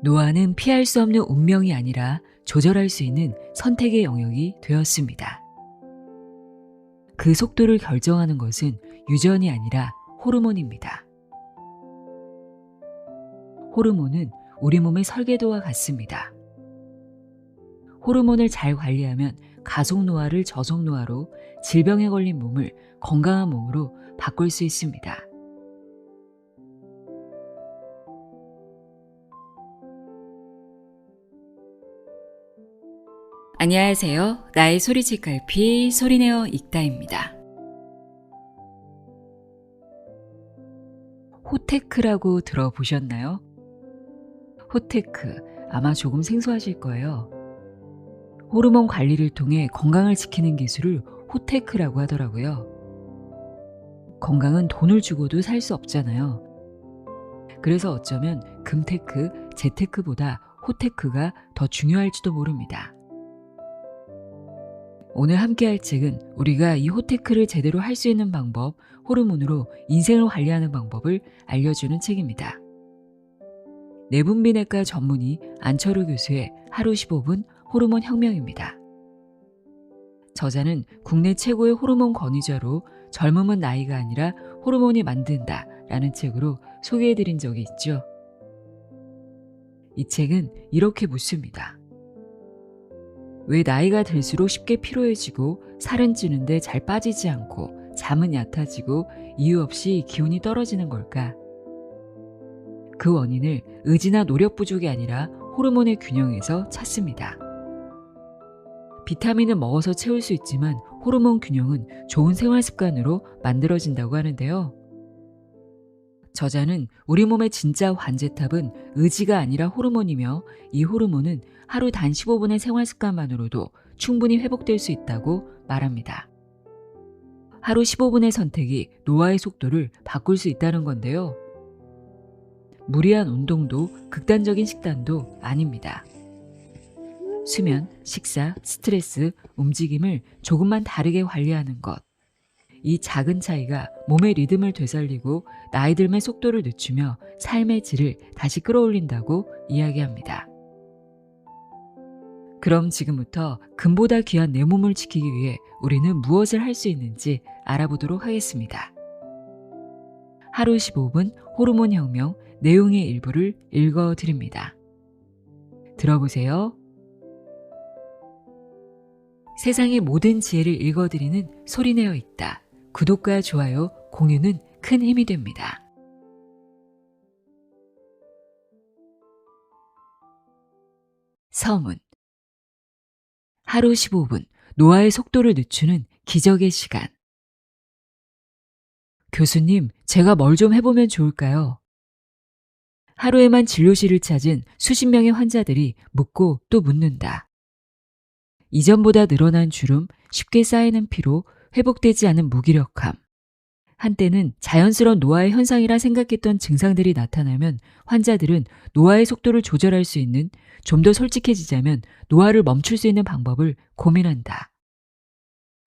노화는 피할 수 없는 운명이 아니라 조절할 수 있는 선택의 영역이 되었습니다. 그 속도를 결정하는 것은 유전이 아니라 호르몬입니다. 호르몬은 우리 몸의 설계도와 같습니다. 호르몬을 잘 관리하면 가속노화를 저속노화로, 질병에 걸린 몸을 건강한 몸으로 바꿀 수 있습니다. 안녕하세요. 나의 소리책 갈피 소리내어 읽다입니다. 호테크라고 들어보셨나요? 호테크, 아마 조금 생소하실 거예요. 호르몬 관리를 통해 건강을 지키는 기술을 호테크라고 하더라고요. 건강은 돈을 주고도 살 수 없잖아요. 그래서 어쩌면 금테크, 재테크보다 호테크가 더 중요할지도 모릅니다. 오늘 함께할 책은 우리가 이 호테크를 제대로 할 수 있는 방법, 호르몬으로 인생을 관리하는 방법을 알려주는 책입니다. 내분비내과 전문의 안철우 교수의 하루 15분 호르몬 혁명입니다. 저자는 국내 최고의 호르몬 권위자로 젊음은 나이가 아니라 호르몬이 만든다 라는 책으로 소개해드린 적이 있죠. 이 책은 이렇게 묻습니다. 왜 나이가 들수록 쉽게 피로해지고 살은 찌는데 잘 빠지지 않고 잠은 얕아지고 이유 없이 기운이 떨어지는 걸까? 그 원인을 의지나 노력 부족이 아니라 호르몬의 균형에서 찾습니다. 비타민은 먹어서 채울 수 있지만 호르몬 균형은 좋은 생활 습관으로 만들어진다고 하는데요. 저자는 우리 몸의 진짜 관제탑은 의지가 아니라 호르몬이며 이 호르몬은 하루 단 15분의 생활 습관만으로도 충분히 회복될 수 있다고 말합니다. 하루 15분의 선택이 노화의 속도를 바꿀 수 있다는 건데요. 무리한 운동도 극단적인 식단도 아닙니다. 수면, 식사, 스트레스, 움직임을 조금만 다르게 관리하는 것. 이 작은 차이가 몸의 리듬을 되살리고 나이 들면 속도를 늦추며 삶의 질을 다시 끌어올린다고 이야기합니다. 그럼 지금부터 금보다 귀한 내 몸을 지키기 위해 우리는 무엇을 할 수 있는지 알아보도록 하겠습니다. 하루 15분 호르몬 혁명 내용의 일부를 읽어드립니다. 들어보세요. 세상의 모든 지혜를 읽어드리는 소리내어 읽다. 구독과 좋아요, 공유는 큰 힘이 됩니다. 서문. 하루 15분, 노화의 속도를 늦추는 기적의 시간. 교수님, 제가 뭘 좀 해보면 좋을까요? 하루에만 진료실을 찾은 수십 명의 환자들이 묻고 또 묻는다. 이전보다 늘어난 주름, 쉽게 쌓이는 피로, 회복되지 않은 무기력함. 한때는 자연스러운 노화의 현상이라 생각했던 증상들이 나타나면 환자들은 노화의 속도를 조절할 수 있는, 좀 더 솔직해지자면 노화를 멈출 수 있는 방법을 고민한다.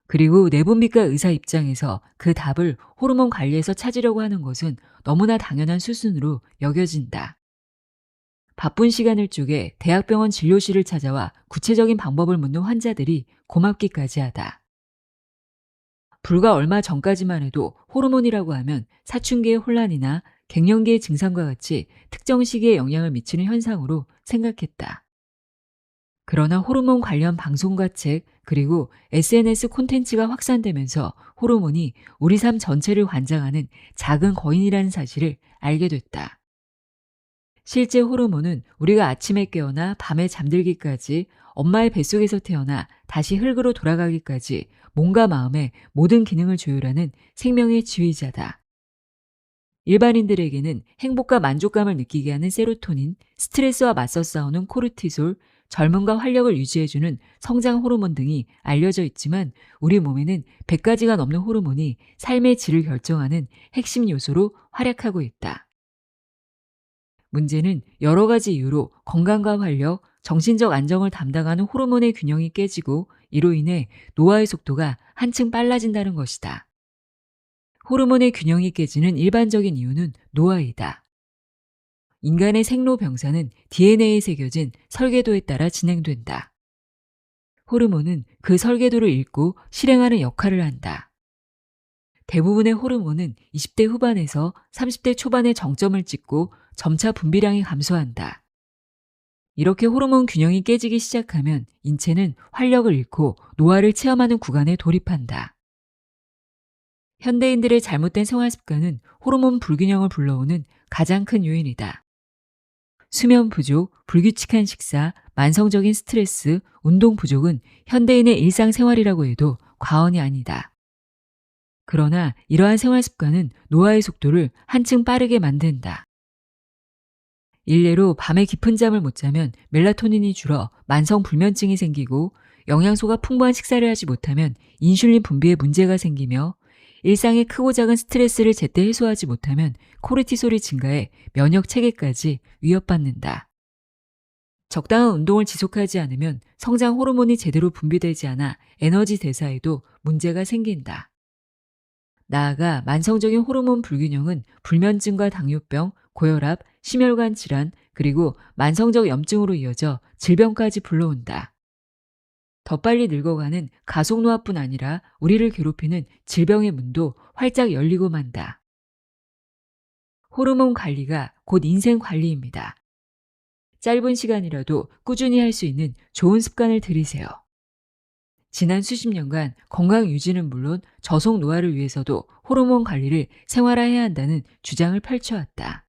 그리고 내분비과 의사 입장에서 그 답을 호르몬 관리에서 찾으려고 하는 것은 너무나 당연한 수순으로 여겨진다. 바쁜 시간을 쪼개 대학병원 진료실을 찾아와 구체적인 방법을 묻는 환자들이 고맙기까지 하다. 불과 얼마 전까지만 해도 호르몬이라고 하면 사춘기의 혼란이나 갱년기의 증상과 같이 특정 시기에 영향을 미치는 현상으로 생각했다. 그러나 호르몬 관련 방송과 책, 그리고 SNS 콘텐츠가 확산되면서 호르몬이 우리 삶 전체를 관장하는 작은 거인이라는 사실을 알게 됐다. 실제 호르몬은 우리가 아침에 깨어나 밤에 잠들기까지, 엄마의 뱃속에서 태어나 다시 흙으로 돌아가기까지 몸과 마음의 모든 기능을 조율하는 생명의 지휘자다. 일반인들에게는 행복과 만족감을 느끼게 하는 세로토닌, 스트레스와 맞서 싸우는 코르티솔, 젊음과 활력을 유지해주는 성장 호르몬 등이 알려져 있지만 우리 몸에는 100가지가 넘는 호르몬이 삶의 질을 결정하는 핵심 요소로 활약하고 있다. 문제는 여러 가지 이유로 건강과 활력, 정신적 안정을 담당하는 호르몬의 균형이 깨지고 이로 인해 노화의 속도가 한층 빨라진다는 것이다. 호르몬의 균형이 깨지는 일반적인 이유는 노화이다. 인간의 생로병사는 DNA에 새겨진 설계도에 따라 진행된다. 호르몬은 그 설계도를 읽고 실행하는 역할을 한다. 대부분의 호르몬은 20대 후반에서 30대 초반의 정점을 찍고 점차 분비량이 감소한다. 이렇게 호르몬 균형이 깨지기 시작하면 인체는 활력을 잃고 노화를 체험하는 구간에 돌입한다. 현대인들의 잘못된 생활 습관은 호르몬 불균형을 불러오는 가장 큰 요인이다. 수면 부족, 불규칙한 식사, 만성적인 스트레스, 운동 부족은 현대인의 일상생활이라고 해도 과언이 아니다. 그러나 이러한 생활 습관은 노화의 속도를 한층 빠르게 만든다. 일례로 밤에 깊은 잠을 못 자면 멜라토닌이 줄어 만성 불면증이 생기고, 영양소가 풍부한 식사를 하지 못하면 인슐린 분비에 문제가 생기며, 일상의 크고 작은 스트레스를 제때 해소하지 못하면 코르티솔이 증가해 면역 체계까지 위협받는다. 적당한 운동을 지속하지 않으면 성장 호르몬이 제대로 분비되지 않아 에너지 대사에도 문제가 생긴다. 나아가 만성적인 호르몬 불균형은 불면증과 당뇨병, 고혈압, 심혈관 질환, 그리고 만성적 염증으로 이어져 질병까지 불러온다. 더 빨리 늙어가는 가속노화뿐 아니라 우리를 괴롭히는 질병의 문도 활짝 열리고 만다. 호르몬 관리가 곧 인생 관리입니다. 짧은 시간이라도 꾸준히 할 수 있는 좋은 습관을 들이세요. 지난 수십 년간 건강 유지는 물론 저속 노화를 위해서도 호르몬 관리를 생활화해야 한다는 주장을 펼쳐왔다.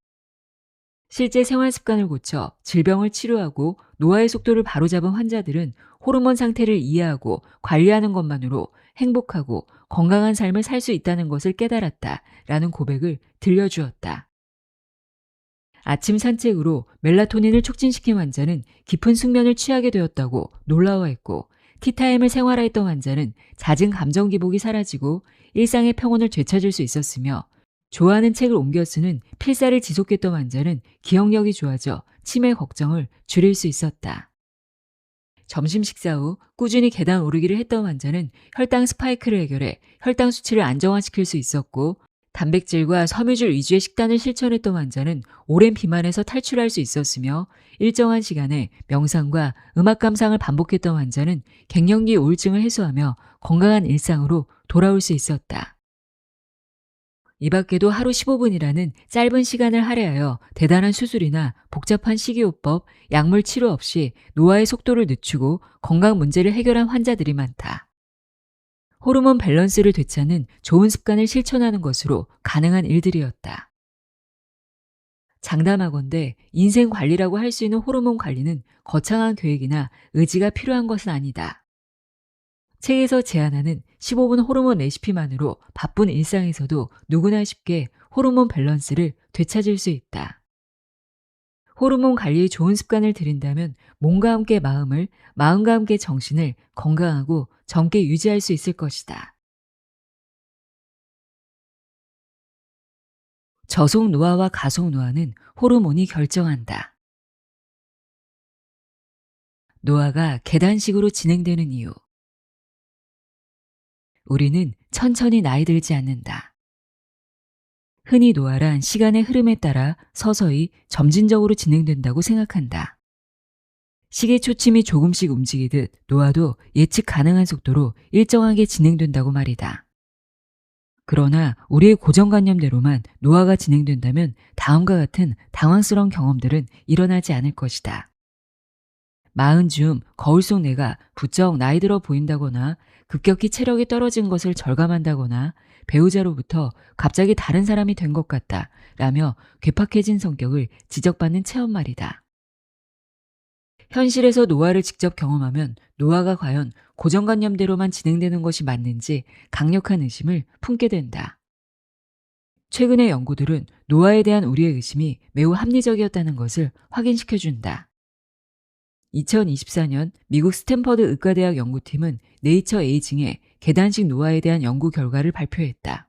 실제 생활 습관을 고쳐 질병을 치료하고 노화의 속도를 바로잡은 환자들은 호르몬 상태를 이해하고 관리하는 것만으로 행복하고 건강한 삶을 살 수 있다는 것을 깨달았다라는 고백을 들려주었다. 아침 산책으로 멜라토닌을 촉진시킨 환자는 깊은 숙면을 취하게 되었다고 놀라워했고, 티타임을 생활화했던 환자는 잦은 감정 기복이 사라지고 일상의 평온을 되찾을 수 있었으며, 좋아하는 책을 옮겨 쓰는 필사를 지속했던 환자는 기억력이 좋아져 치매 걱정을 줄일 수 있었다. 점심 식사 후 꾸준히 계단 오르기를 했던 환자는 혈당 스파이크를 해결해 혈당 수치를 안정화시킬 수 있었고, 단백질과 섬유질 위주의 식단을 실천했던 환자는 오랜 비만에서 탈출할 수 있었으며, 일정한 시간에 명상과 음악 감상을 반복했던 환자는 갱년기 우울증을 해소하며 건강한 일상으로 돌아올 수 있었다. 이 밖에도 하루 15분이라는 짧은 시간을 할애하여 대단한 수술이나 복잡한 식이요법, 약물 치료 없이 노화의 속도를 늦추고 건강 문제를 해결한 환자들이 많다. 호르몬 밸런스를 되찾는 좋은 습관을 실천하는 것으로 가능한 일들이었다. 장담하건대 인생 관리라고 할 수 있는 호르몬 관리는 거창한 계획이나 의지가 필요한 것은 아니다. 책에서 제안하는 15분 호르몬 레시피만으로 바쁜 일상에서도 누구나 쉽게 호르몬 밸런스를 되찾을 수 있다. 호르몬 관리에 좋은 습관을 들인다면 몸과 함께 마음을, 마음과 함께 정신을 건강하고 젊게 유지할 수 있을 것이다. 저속 노화와 가속 노화는 호르몬이 결정한다. 노화가 계단식으로 진행되는 이유. 우리는 천천히 나이 들지 않는다. 흔히 노화란 시간의 흐름에 따라 서서히 점진적으로 진행된다고 생각한다. 시계 초침이 조금씩 움직이듯 노화도 예측 가능한 속도로 일정하게 진행된다고 말이다. 그러나 우리의 고정관념대로만 노화가 진행된다면 다음과 같은 당황스러운 경험들은 일어나지 않을 것이다. 마흔 즈음 거울 속 내가 부쩍 나이 들어 보인다거나, 급격히 체력이 떨어진 것을 절감한다거나, 배우자로부터 갑자기 다른 사람이 된 것 같다 라며 괴팍해진 성격을 지적받는 체험 말이다. 현실에서 노화를 직접 경험하면 노화가 과연 고정관념대로만 진행되는 것이 맞는지 강력한 의심을 품게 된다. 최근의 연구들은 노화에 대한 우리의 의심이 매우 합리적이었다는 것을 확인시켜준다. 2024년 미국 스탠퍼드 의과대학 연구팀은 네이처 에이징의 계단식 노화에 대한 연구 결과를 발표했다.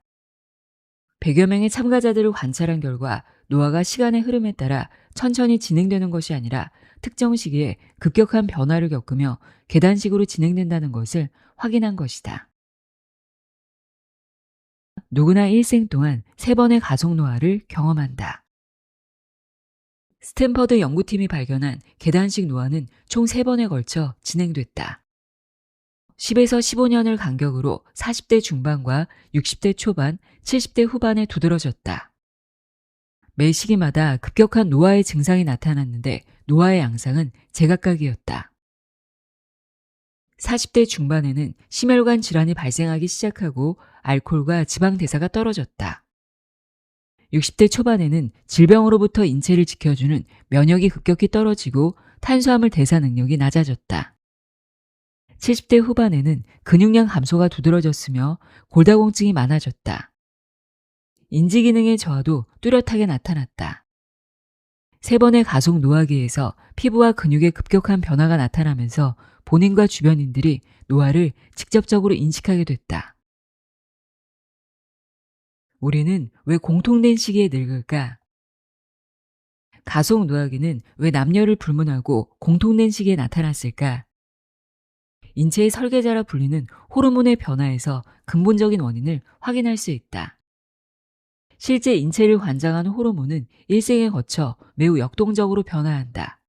100여 명의 참가자들을 관찰한 결과 노화가 시간의 흐름에 따라 천천히 진행되는 것이 아니라 특정 시기에 급격한 변화를 겪으며 계단식으로 진행된다는 것을 확인한 것이다. 누구나 일생 동안 3번의 가속 노화를 경험한다. 스탠퍼드 연구팀이 발견한 계단식 노화는 총 3번에 걸쳐 진행됐다. 10에서 15년을 간격으로 40대 중반과 60대 초반, 70대 후반에 두드러졌다. 매 시기마다 급격한 노화의 증상이 나타났는데 노화의 양상은 제각각이었다. 40대 중반에는 심혈관 질환이 발생하기 시작하고 알코올과 지방 대사가 떨어졌다. 60대 초반에는 질병으로부터 인체를 지켜주는 면역이 급격히 떨어지고 탄수화물 대사 능력이 낮아졌다. 70대 후반에는 근육량 감소가 두드러졌으며 골다공증이 많아졌다. 인지기능의 저하도 뚜렷하게 나타났다. 3번의 가속 노화기에서 피부와 근육의 급격한 변화가 나타나면서 본인과 주변인들이 노화를 직접적으로 인식하게 됐다. 우리는 왜 공통된 시기에 늙을까? 가속 노화기는 왜 남녀를 불문하고 공통된 시기에 나타났을까? 인체의 설계자라 불리는 호르몬의 변화에서 근본적인 원인을 확인할 수 있다. 실제 인체를 관장하는 호르몬은 일생에 거쳐 매우 역동적으로 변화한다.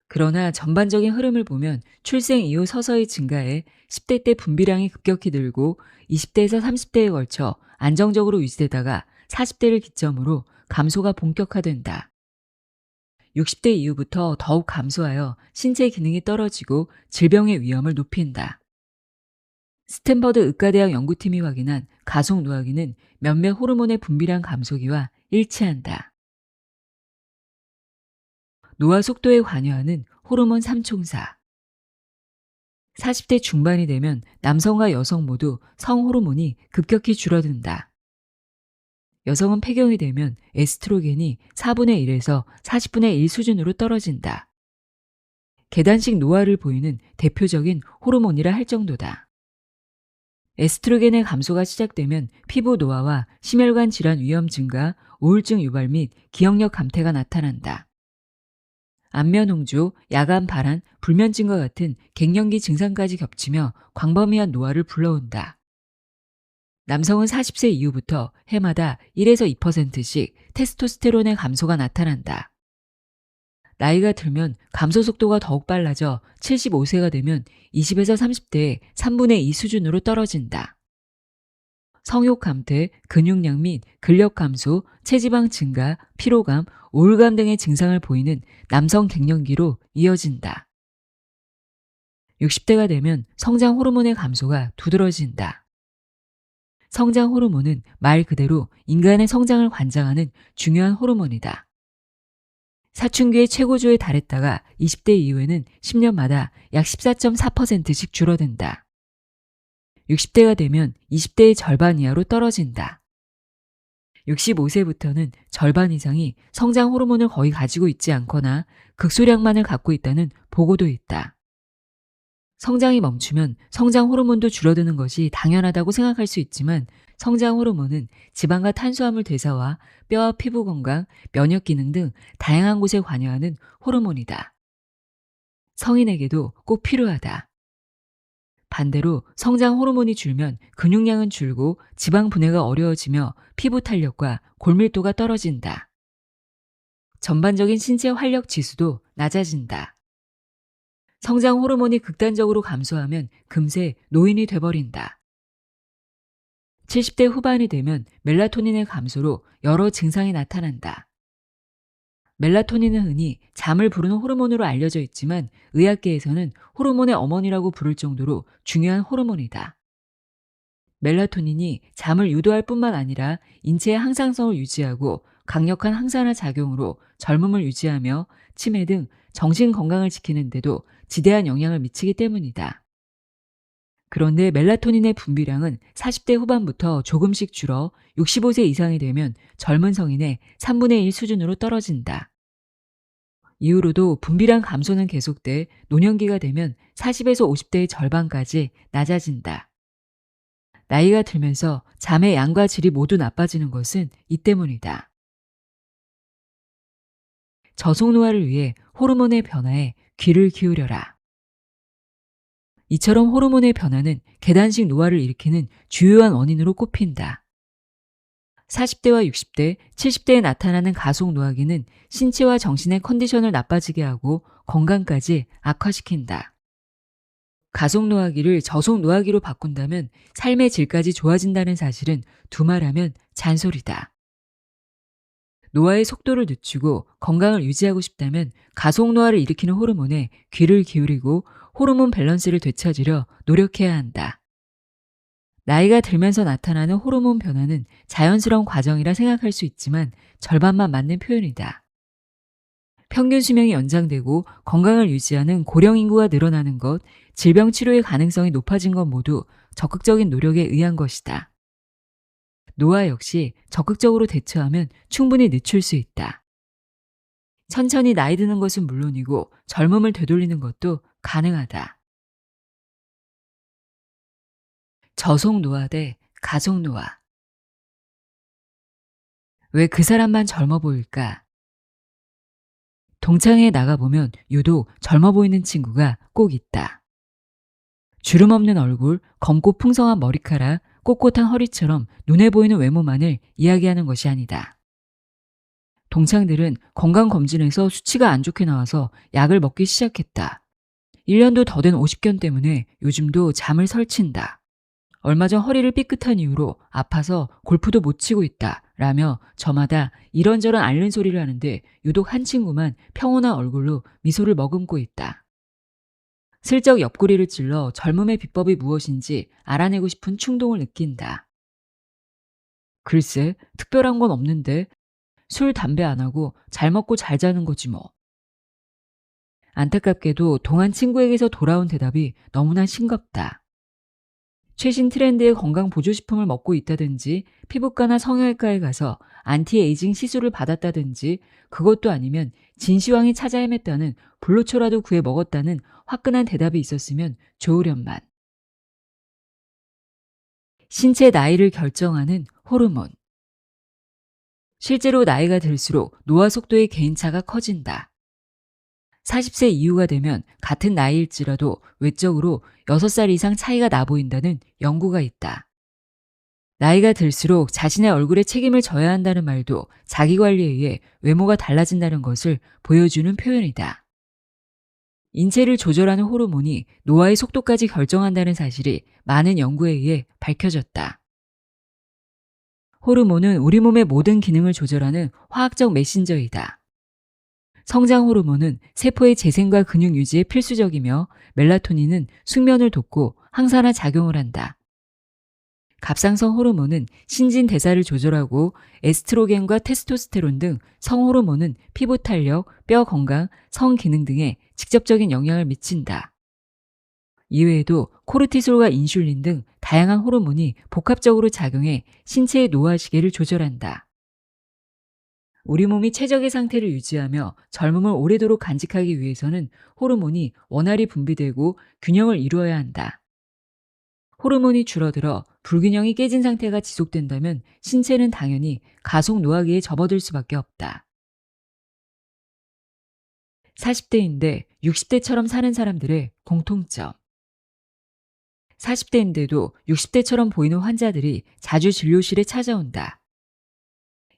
그러나 전반적인 흐름을 보면 출생 이후 서서히 증가해 10대 때 분비량이 급격히 늘고 20대에서 30대에 걸쳐 안정적으로 유지되다가 40대를 기점으로 감소가 본격화된다. 60대 이후부터 더욱 감소하여 신체 기능이 떨어지고 질병의 위험을 높인다. 스탠퍼드 의과대학 연구팀이 확인한 가속 노화기는 몇몇 호르몬의 분비량 감소기와 일치한다. 노화 속도에 관여하는 호르몬 3총사. 40대 중반이 되면 남성과 여성 모두 성호르몬이 급격히 줄어든다. 여성은 폐경이 되면 에스트로겐이 4분의 1에서 40분의 1 수준으로 떨어진다. 계단식 노화를 보이는 대표적인 호르몬이라 할 정도다. 에스트로겐의 감소가 시작되면 피부 노화와 심혈관 질환 위험 증가, 우울증 유발 및 기억력 감퇴가 나타난다. 안면 홍조, 야간 발한, 불면증과 같은 갱년기 증상까지 겹치며 광범위한 노화를 불러온다. 남성은 40세 이후부터 해마다 1에서 2%씩 테스토스테론의 감소가 나타난다. 나이가 들면 감소 속도가 더욱 빨라져 75세가 되면 20에서 30대의 3분의 2 수준으로 떨어진다. 성욕 감퇴, 근육량 및 근력 감소, 체지방 증가, 피로감, 우울감 등의 증상을 보이는 남성 갱년기로 이어진다. 60대가 되면 성장 호르몬의 감소가 두드러진다. 성장 호르몬은 말 그대로 인간의 성장을 관장하는 중요한 호르몬이다. 사춘기의 최고조에 달했다가 20대 이후에는 10년마다 약 14.4%씩 줄어든다. 60대가 되면 20대의 절반 이하로 떨어진다. 65세부터는 절반 이상이 성장 호르몬을 거의 가지고 있지 않거나 극소량만을 갖고 있다는 보고도 있다. 성장이 멈추면 성장 호르몬도 줄어드는 것이 당연하다고 생각할 수 있지만 성장 호르몬은 지방과 탄수화물 대사와 뼈와 피부 건강, 면역 기능 등 다양한 곳에 관여하는 호르몬이다. 성인에게도 꼭 필요하다. 반대로 성장 호르몬이 줄면 근육량은 줄고 지방 분해가 어려워지며 피부 탄력과 골밀도가 떨어진다. 전반적인 신체 활력 지수도 낮아진다. 성장 호르몬이 극단적으로 감소하면 금세 노인이 돼버린다. 70대 후반이 되면 멜라토닌의 감소로 여러 증상이 나타난다. 멜라토닌은 흔히 잠을 부르는 호르몬으로 알려져 있지만 의학계에서는 호르몬의 어머니라고 부를 정도로 중요한 호르몬이다. 멜라토닌이 잠을 유도할 뿐만 아니라 인체의 항상성을 유지하고 강력한 항산화 작용으로 젊음을 유지하며 치매 등 정신 건강을 지키는 데도 지대한 영향을 미치기 때문이다. 그런데 멜라토닌의 분비량은 40대 후반부터 조금씩 줄어 65세 이상이 되면 젊은 성인의 3분의 1 수준으로 떨어진다. 이후로도 분비량 감소는 계속돼 노년기가 되면 40에서 50대의 절반까지 낮아진다. 나이가 들면서 잠의 양과 질이 모두 나빠지는 것은 이 때문이다. 저속노화를 위해 호르몬의 변화에 귀를 기울여라. 이처럼 호르몬의 변화는 계단식 노화를 일으키는 주요한 원인으로 꼽힌다. 40대와 60대, 70대에 나타나는 가속노화기는 신체와 정신의 컨디션을 나빠지게 하고 건강까지 악화시킨다. 가속노화기를 저속노화기로 바꾼다면 삶의 질까지 좋아진다는 사실은 두말하면 잔소리다. 노화의 속도를 늦추고 건강을 유지하고 싶다면 가속노화를 일으키는 호르몬에 귀를 기울이고 호르몬 밸런스를 되찾으려 노력해야 한다. 나이가 들면서 나타나는 호르몬 변화는 자연스러운 과정이라 생각할 수 있지만 절반만 맞는 표현이다. 평균 수명이 연장되고 건강을 유지하는 고령 인구가 늘어나는 것, 질병 치료의 가능성이 높아진 것 모두 적극적인 노력에 의한 것이다. 노화 역시 적극적으로 대처하면 충분히 늦출 수 있다. 천천히 나이 드는 것은 물론이고 젊음을 되돌리는 것도 가능하다. 저속 노화 대 가속 노화. 왜 그 사람만 젊어 보일까? 동창회에 나가보면 유독 젊어 보이는 친구가 꼭 있다. 주름 없는 얼굴, 검고 풍성한 머리카락, 꼿꼿한 허리처럼 눈에 보이는 외모만을 이야기하는 것이 아니다. 동창들은 건강검진에서 수치가 안 좋게 나와서 약을 먹기 시작했다. 1년도 더 된 50견 때문에 요즘도 잠을 설친다. 얼마 전 허리를 삐끗한 이유로 아파서 골프도 못 치고 있다 라며 저마다 이런저런 앓는 소리를 하는데 유독 한 친구만 평온한 얼굴로 미소를 머금고 있다. 슬쩍 옆구리를 찔러 젊음의 비법이 무엇인지 알아내고 싶은 충동을 느낀다. 글쎄, 특별한 건 없는데 술, 담배 안 하고 잘 먹고 잘 자는 거지 뭐. 안타깝게도 동안 친구에게서 돌아온 대답이 너무나 싱겁다. 최신 트렌드의 건강 보조식품을 먹고 있다든지 피부과나 성형외과에 가서 안티에이징 시술을 받았다든지 그것도 아니면 진시황이 찾아 헤맸다는 불로초라도 구해 먹었다는 화끈한 대답이 있었으면 좋으련만. 신체 나이를 결정하는 호르몬. 실제로 나이가 들수록 노화 속도의 개인차가 커진다. 40세 이후가 되면 같은 나이일지라도 외적으로 6살 이상 차이가 나 보인다는 연구가 있다. 나이가 들수록 자신의 얼굴에 책임을 져야 한다는 말도 자기관리에 의해 외모가 달라진다는 것을 보여주는 표현이다. 인체를 조절하는 호르몬이 노화의 속도까지 결정한다는 사실이 많은 연구에 의해 밝혀졌다. 호르몬은 우리 몸의 모든 기능을 조절하는 화학적 메신저이다. 성장 호르몬은 세포의 재생과 근육 유지에 필수적이며 멜라토닌은 숙면을 돕고 항산화 작용을 한다. 갑상선 호르몬은 신진대사를 조절하고 에스트로겐과 테스토스테론 등 성호르몬은 피부 탄력, 뼈 건강, 성 기능 등에 직접적인 영향을 미친다. 이외에도 코르티솔과 인슐린 등 다양한 호르몬이 복합적으로 작용해 신체의 노화 시계를 조절한다. 우리 몸이 최적의 상태를 유지하며 젊음을 오래도록 간직하기 위해서는 호르몬이 원활히 분비되고 균형을 이루어야 한다. 호르몬이 줄어들어 불균형이 깨진 상태가 지속된다면 신체는 당연히 가속 노화기에 접어들 수밖에 없다. 40대인데 60대처럼 사는 사람들의 공통점. 40대인데도 60대처럼 보이는 환자들이 자주 진료실에 찾아온다.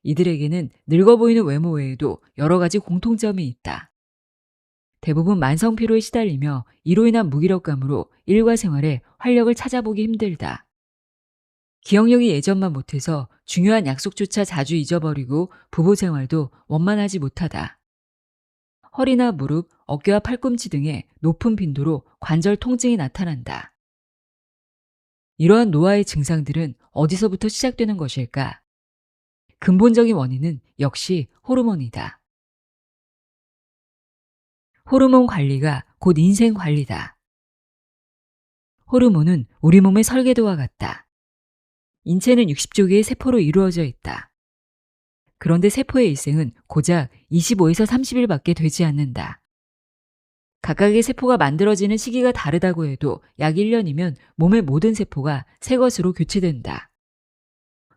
이들에게는 늙어 보이는 외모 외에도 여러 가지 공통점이 있다. 대부분 만성피로에 시달리며 이로 인한 무기력감으로 일과 생활에 활력을 찾아보기 힘들다. 기억력이 예전만 못해서 중요한 약속조차 자주 잊어버리고 부부 생활도 원만하지 못하다. 허리나 무릎, 어깨와 팔꿈치 등의 높은 빈도로 관절 통증이 나타난다. 이러한 노화의 증상들은 어디서부터 시작되는 것일까? 근본적인 원인은 역시 호르몬이다. 호르몬 관리가 곧 인생 관리다. 호르몬은 우리 몸의 설계도와 같다. 인체는 60조 개의 세포로 이루어져 있다. 그런데 세포의 일생은 고작 25에서 30일밖에 되지 않는다. 각각의 세포가 만들어지는 시기가 다르다고 해도 약 1년이면 몸의 모든 세포가 새 것으로 교체된다.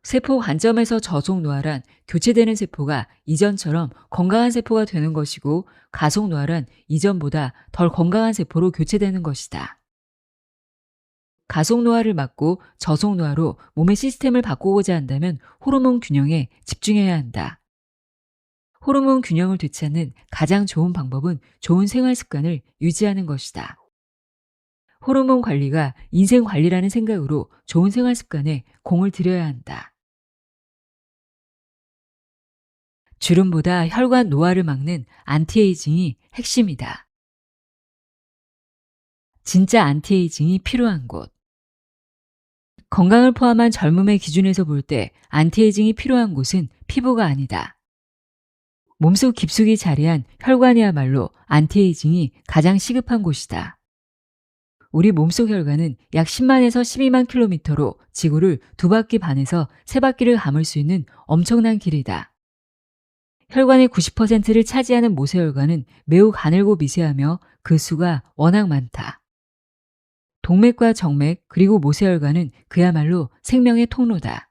세포 관점에서 저속노화란 교체되는 세포가 이전처럼 건강한 세포가 되는 것이고 가속노화란 이전보다 덜 건강한 세포로 교체되는 것이다. 가속 노화를 막고 저속 노화로 몸의 시스템을 바꾸고자 한다면 호르몬 균형에 집중해야 한다. 호르몬 균형을 되찾는 가장 좋은 방법은 좋은 생활 습관을 유지하는 것이다. 호르몬 관리가 인생 관리라는 생각으로 좋은 생활 습관에 공을 들여야 한다. 주름보다 혈관 노화를 막는 안티에이징이 핵심이다. 진짜 안티에이징이 필요한 곳. 건강을 포함한 젊음의 기준에서 볼 때 안티에이징이 필요한 곳은 피부가 아니다. 몸속 깊숙이 자리한 혈관이야말로 안티에이징이 가장 시급한 곳이다. 우리 몸속 혈관은 약 10만에서 12만 킬로미터로 지구를 2바퀴 반에서 3바퀴를 감을 수 있는 엄청난 길이다. 혈관의 90%를 차지하는 모세혈관은 매우 가늘고 미세하며 그 수가 워낙 많다. 동맥과 정맥 그리고 모세혈관은 그야말로 생명의 통로다.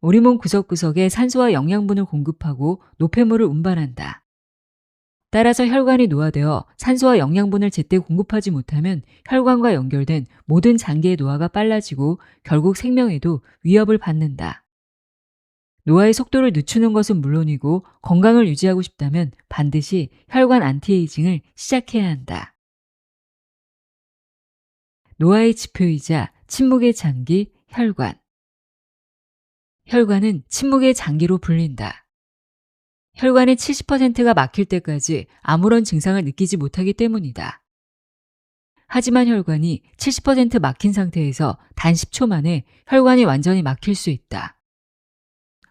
우리 몸 구석구석에 산소와 영양분을 공급하고 노폐물을 운반한다. 따라서 혈관이 노화되어 산소와 영양분을 제때 공급하지 못하면 혈관과 연결된 모든 장기의 노화가 빨라지고 결국 생명에도 위협을 받는다. 노화의 속도를 늦추는 것은 물론이고 건강을 유지하고 싶다면 반드시 혈관 안티에이징을 시작해야 한다. 노화의 지표이자 침묵의 장기, 혈관. 혈관은 침묵의 장기로 불린다. 혈관의 70%가 막힐 때까지 아무런 증상을 느끼지 못하기 때문이다. 하지만 혈관이 70% 막힌 상태에서 단 10초 만에 혈관이 완전히 막힐 수 있다.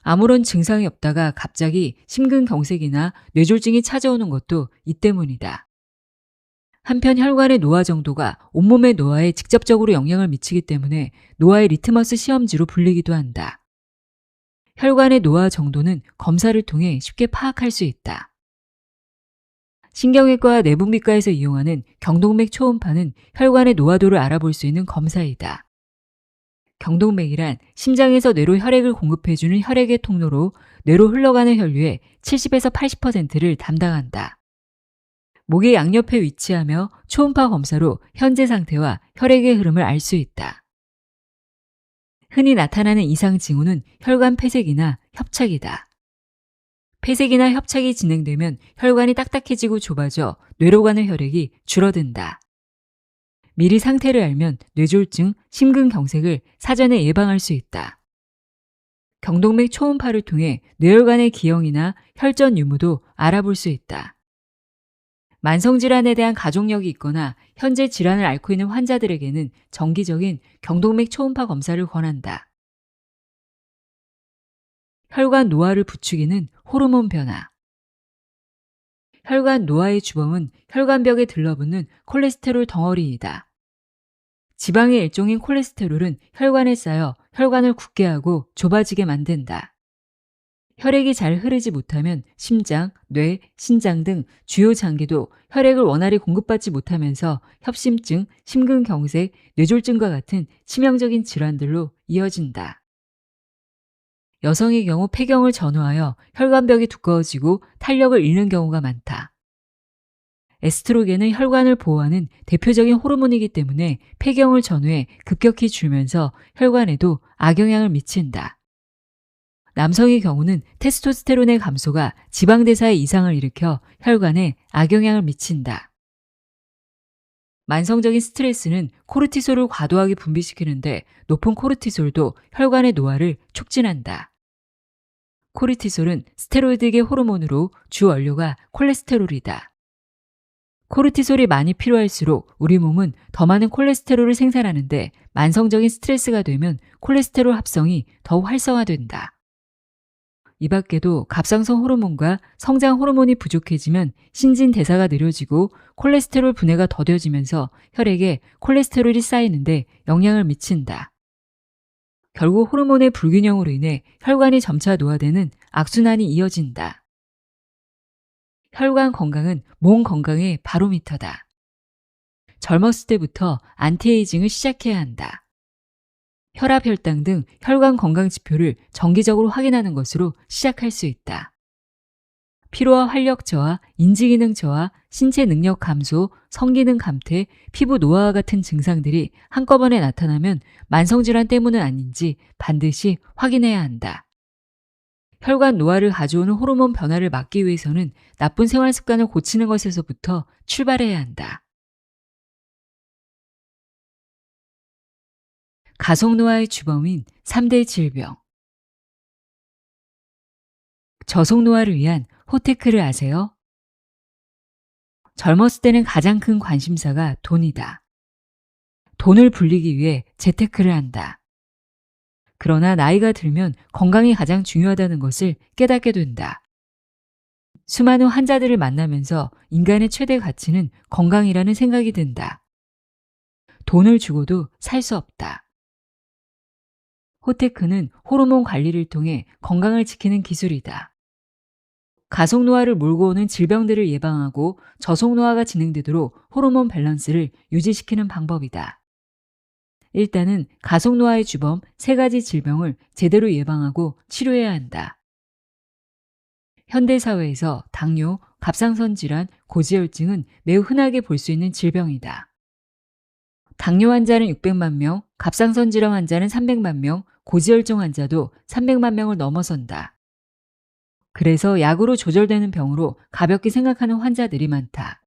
아무런 증상이 없다가 갑자기 심근경색이나 뇌졸중이 찾아오는 것도 이 때문이다. 한편 혈관의 노화 정도가 온몸의 노화에 직접적으로 영향을 미치기 때문에 노화의 리트머스 시험지로 불리기도 한다. 혈관의 노화 정도는 검사를 통해 쉽게 파악할 수 있다. 신경외과와 내분비과에서 이용하는 경동맥 초음파는 혈관의 노화도를 알아볼 수 있는 검사이다. 경동맥이란 심장에서 뇌로 혈액을 공급해주는 혈액의 통로로 뇌로 흘러가는 혈류의 70에서 80%를 담당한다. 목의 양옆에 위치하며 초음파 검사로 현재 상태와 혈액의 흐름을 알 수 있다. 흔히 나타나는 이상 징후는 혈관 폐색이나 협착이다. 폐색이나 협착이 진행되면 혈관이 딱딱해지고 좁아져 뇌로 가는 혈액이 줄어든다. 미리 상태를 알면 뇌졸중, 심근경색을 사전에 예방할 수 있다. 경동맥 초음파를 통해 뇌혈관의 기형이나 혈전 유무도 알아볼 수 있다. 만성질환에 대한 가족력이 있거나 현재 질환을 앓고 있는 환자들에게는 정기적인 경동맥 초음파 검사를 권한다. 혈관 노화를 부추기는 호르몬 변화. 혈관 노화의 주범은 혈관벽에 들러붙는 콜레스테롤 덩어리이다. 지방의 일종인 콜레스테롤은 혈관에 쌓여 혈관을 굳게 하고 좁아지게 만든다. 혈액이 잘 흐르지 못하면 심장, 뇌, 신장 등 주요 장기도 혈액을 원활히 공급받지 못하면서 협심증, 심근경색, 뇌졸중과 같은 치명적인 질환들로 이어진다. 여성의 경우 폐경을 전후하여 혈관벽이 두꺼워지고 탄력을 잃는 경우가 많다. 에스트로겐은 혈관을 보호하는 대표적인 호르몬이기 때문에 폐경을 전후해 급격히 줄면서 혈관에도 악영향을 미친다. 남성의 경우는 테스토스테론의 감소가 지방대사에 이상을 일으켜 혈관에 악영향을 미친다. 만성적인 스트레스는 코르티솔을 과도하게 분비시키는데 높은 코르티솔도 혈관의 노화를 촉진한다. 코르티솔은 스테로이드계 호르몬으로 주 원료가 콜레스테롤이다. 코르티솔이 많이 필요할수록 우리 몸은 더 많은 콜레스테롤을 생산하는데 만성적인 스트레스가 되면 콜레스테롤 합성이 더 활성화된다. 이 밖에도 갑상선 호르몬과 성장 호르몬이 부족해지면 신진대사가 느려지고 콜레스테롤 분해가 더뎌지면서 혈액에 콜레스테롤이 쌓이는데 영향을 미친다. 결국 호르몬의 불균형으로 인해 혈관이 점차 노화되는 악순환이 이어진다. 혈관 건강은 몸 건강의 바로미터다. 젊었을 때부터 안티에이징을 시작해야 한다. 혈압, 혈당 등 혈관 건강 지표를 정기적으로 확인하는 것으로 시작할 수 있다. 피로와 활력 저하, 인지기능 저하, 신체 능력 감소, 성기능 감퇴, 피부 노화와 같은 증상들이 한꺼번에 나타나면 만성질환 때문은 아닌지 반드시 확인해야 한다. 혈관 노화를 가져오는 호르몬 변화를 막기 위해서는 나쁜 생활 습관을 고치는 것에서부터 출발해야 한다. 가속노화의 주범인 3대 질병. 저속노화를 위한 호테크를 아세요? 젊었을 때는 가장 큰 관심사가 돈이다. 돈을 불리기 위해 재테크를 한다. 그러나 나이가 들면 건강이 가장 중요하다는 것을 깨닫게 된다. 수많은 환자들을 만나면서 인간의 최대 가치는 건강이라는 생각이 든다. 돈을 주고도 살 수 없다. 호테크는 호르몬 관리를 통해 건강을 지키는 기술이다. 가속노화를 몰고 오는 질병들을 예방하고 저속노화가 진행되도록 호르몬 밸런스를 유지시키는 방법이다. 일단은 가속노화의 주범 3가지 질병을 제대로 예방하고 치료해야 한다. 현대사회에서 당뇨, 갑상선 질환, 고지혈증은 매우 흔하게 볼 수 있는 질병이다. 당뇨 환자는 600만 명, 갑상선 질환 환자는 300만 명, 고지혈증 환자도 300만 명을 넘어선다. 그래서 약으로 조절되는 병으로 가볍게 생각하는 환자들이 많다.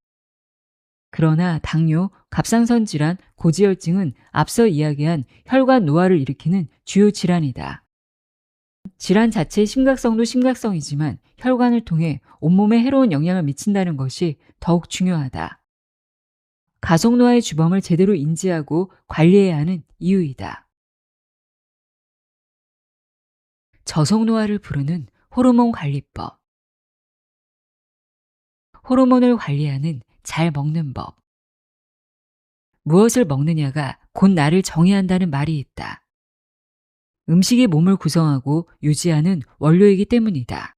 그러나 당뇨, 갑상선 질환, 고지혈증은 앞서 이야기한 혈관 노화를 일으키는 주요 질환이다. 질환 자체의 심각성도 심각성이지만 혈관을 통해 온몸에 해로운 영향을 미친다는 것이 더욱 중요하다. 가속노화의 주범을 제대로 인지하고 관리해야 하는 이유이다. 저속노화를 부르는 호르몬 관리법. 호르몬을 관리하는 잘 먹는 법. 무엇을 먹느냐가 곧 나를 정의한다는 말이 있다. 음식이 몸을 구성하고 유지하는 원료이기 때문이다.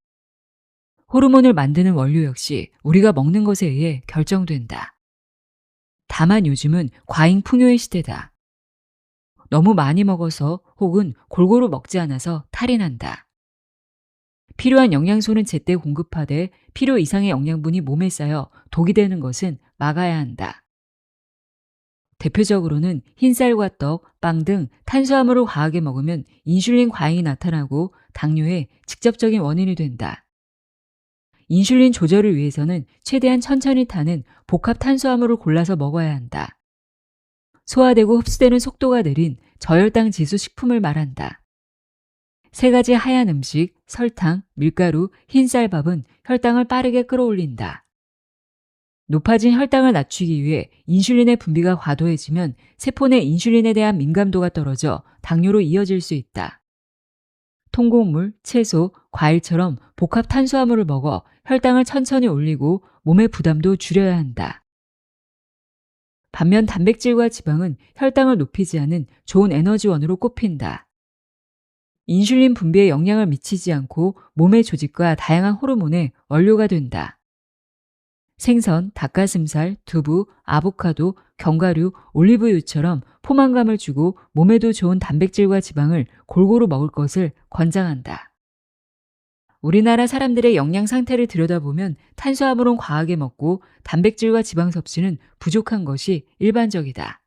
호르몬을 만드는 원료 역시 우리가 먹는 것에 의해 결정된다. 다만 요즘은 과잉 풍요의 시대다. 너무 많이 먹어서 혹은 골고루 먹지 않아서 탈이 난다. 필요한 영양소는 제때 공급하되 필요 이상의 영양분이 몸에 쌓여 독이 되는 것은 막아야 한다. 대표적으로는 흰쌀과 떡, 빵 등 탄수화물을 과하게 먹으면 인슐린 과잉이 나타나고 당뇨의 직접적인 원인이 된다. 인슐린 조절을 위해서는 최대한 천천히 타는 복합 탄수화물을 골라서 먹어야 한다. 소화되고 흡수되는 속도가 느린 저혈당 지수 식품을 말한다. 3가지 하얀 음식, 설탕, 밀가루, 흰쌀밥은 혈당을 빠르게 끌어올린다. 높아진 혈당을 낮추기 위해 인슐린의 분비가 과도해지면 세포 내 인슐린에 대한 민감도가 떨어져 당뇨로 이어질 수 있다. 통곡물, 채소, 과일처럼 복합 탄수화물을 먹어 혈당을 천천히 올리고 몸의 부담도 줄여야 한다. 반면 단백질과 지방은 혈당을 높이지 않은 좋은 에너지원으로 꼽힌다. 인슐린 분비에 영향을 미치지 않고 몸의 조직과 다양한 호르몬의 원료가 된다. 생선, 닭가슴살, 두부, 아보카도, 견과류, 올리브유처럼 포만감을 주고 몸에도 좋은 단백질과 지방을 골고루 먹을 것을 권장한다. 우리나라 사람들의 영양 상태를 들여다보면 탄수화물은 과하게 먹고 단백질과 지방 섭취는 부족한 것이 일반적이다.